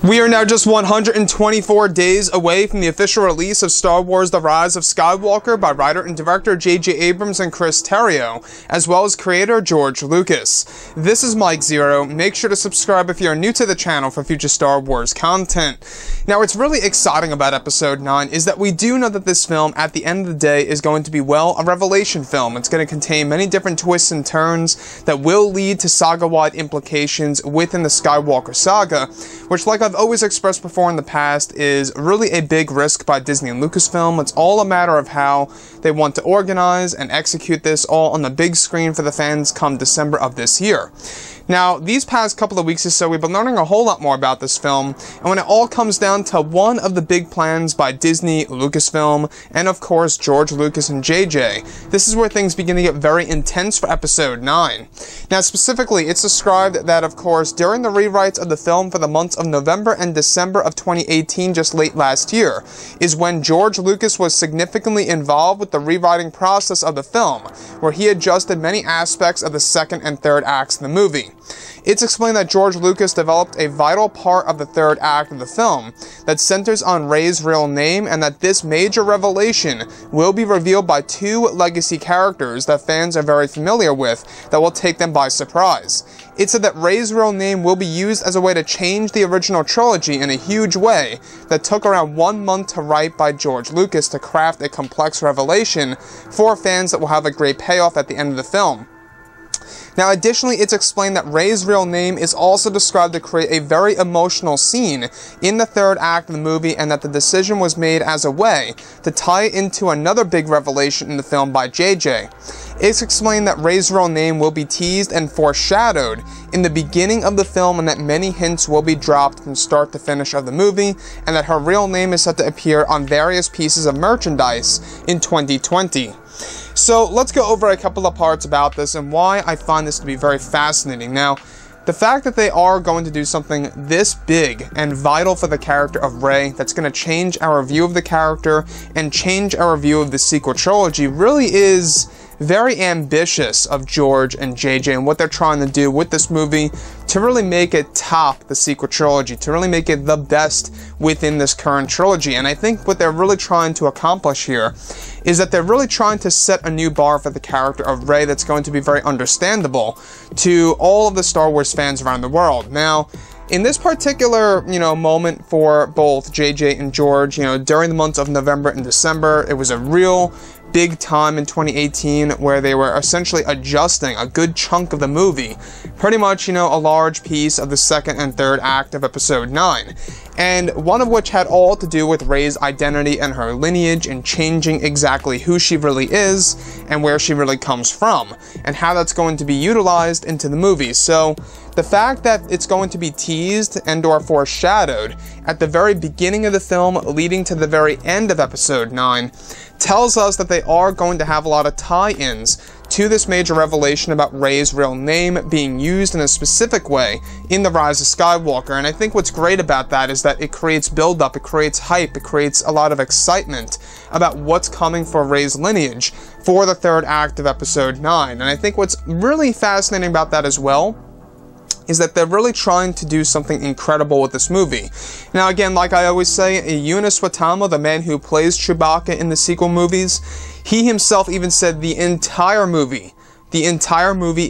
We are now just 124 days away from the official release of Star Wars The Rise of Skywalker by writer and director J.J. Abrams and Chris Terrio, as well as creator George Lucas. This is Mike Zero. Make sure to subscribe if you're new to the channel for future Star Wars content. Now, what's really exciting about Episode 9 is that we do know that this film, at the end of the day, is going to be, well, a revelation film. It's going to contain many different twists and turns that will lead to saga-wide implications within the Skywalker saga, which, like I've always expressed before in the past, is really a big risk by Disney and Lucasfilm. It's all a matter of how they want to organize and execute this all on the big screen for the fans come December of this year. Now, these past couple of weeks or so, we've been learning a whole lot more about this film, and when it all comes down to one of the big plans by Disney, Lucasfilm, and of course, George Lucas and JJ, this is where things begin to get very intense for Episode 9. Now, specifically, it's described that, of course, during the rewrites of the film for the months of November and December of 2018, just late last year, is when George Lucas was significantly involved with the rewriting process of the film, where he adjusted many aspects of the second and third acts of the movie. It's explained that George Lucas developed a vital part of the third act of the film that centers on Rey's real name, and that this major revelation will be revealed by two legacy characters that fans are very familiar with that will take them by surprise. It said that Rey's real name will be used as a way to change the original trilogy in a huge way that took around 1 month to write by George Lucas to craft a complex revelation for fans that will have a great payoff at the end of the film. Now, additionally, it's explained that Rey's real name is also described to create a very emotional scene in the third act of the movie, and that the decision was made as a way to tie it into another big revelation in the film by JJ. It's explained that Rey's real name will be teased and foreshadowed in the beginning of the film, and that many hints will be dropped from start to finish of the movie, and that her real name is set to appear on various pieces of merchandise in 2020. So let's go over a couple of parts about this and why I find this to be very fascinating. Now, the fact that they are going to do something this big and vital for the character of Rey that's going to change our view of the character and change our view of the sequel trilogy really is very ambitious of George and JJ and what they're trying to do with this movie to really make it top the sequel trilogy, to really make it the best within this current trilogy. And I think what they're really trying to accomplish here is that they're really trying to set a new bar for the character of Rey that's going to be very understandable to all of the Star Wars fans around the world. Now, in this particular, moment for both JJ and George, during the months of November and December, it was a real big time in 2018 where they were essentially adjusting a good chunk of the movie, pretty much, a large piece of the second and third act of Episode 9. And one of which had all to do with Rey's identity and her lineage and changing exactly who she really is and where she really comes from, and how that's going to be utilized into the movie. So the fact that it's going to be teased and or foreshadowed at the very beginning of the film leading to the very end of Episode 9 tells us that they are going to have a lot of tie-ins to this major revelation about Rey's real name being used in a specific way in The Rise of Skywalker. And I think what's great about that is that it creates build-up, it creates hype, it creates a lot of excitement about what's coming for Rey's lineage for the third act of Episode 9. And I think what's really fascinating about that as well is that they're really trying to do something incredible with this movie. Now, again, like I always say, Eunice Watamo, the man who plays Chewbacca in the sequel movies, he himself even said the entire movie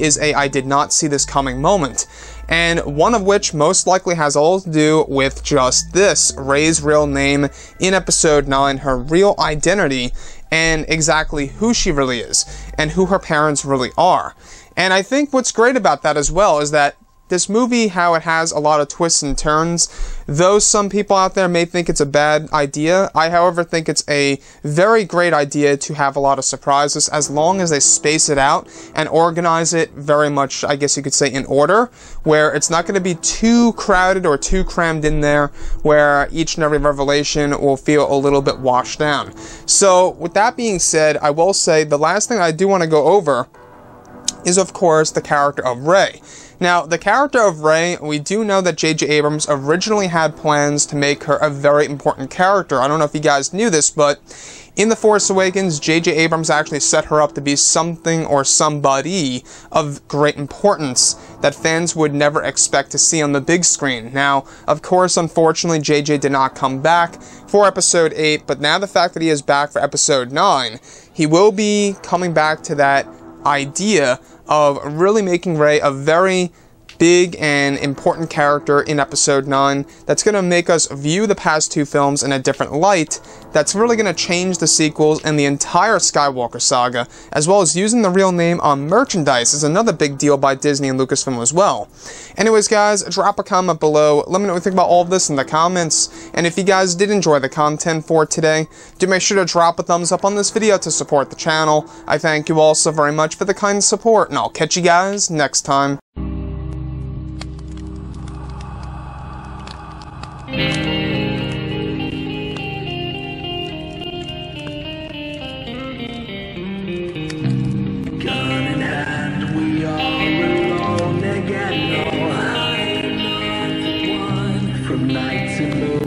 is a "I did not see this coming" moment. And one of which most likely has all to do with just this, Rey's real name in Episode 9, her real identity, and exactly who she really is, and who her parents really are. And I think what's great about that as well is that this movie, how it has a lot of twists and turns, though some people out there may think it's a bad idea, I, however, think it's a very great idea to have a lot of surprises as long as they space it out and organize it very much, I guess you could say, in order, where it's not going to be too crowded or too crammed in there, where each and every revelation will feel a little bit washed down. So, with that being said, I will say the last thing I do want to go over is, of course, the character of Rey. Now, the character of Rey, we do know that J.J. Abrams originally had plans to make her a very important character. I don't know if you guys knew this, but In The Force Awakens, J.J. Abrams actually set her up to be something or somebody of great importance that fans would never expect to see on the big screen. Now, of course, unfortunately, J.J. did not come back for Episode 8, but now the fact that he is back for Episode 9, he will be coming back to that idea of really making Rey a very big and important character in Episode 9 that's going to make us view the past two films in a different light, that's really going to change the sequels and the entire Skywalker saga, as well as using the real name on merchandise is another big deal by Disney and Lucasfilm as well. Anyways guys, drop a comment below, let me know what you think about all of this in the comments, and if you guys did enjoy the content for today, do make sure to drop a thumbs up on this video to support the channel. I thank you all so very much for the kind support, and I'll catch you guys next time. From night to moon.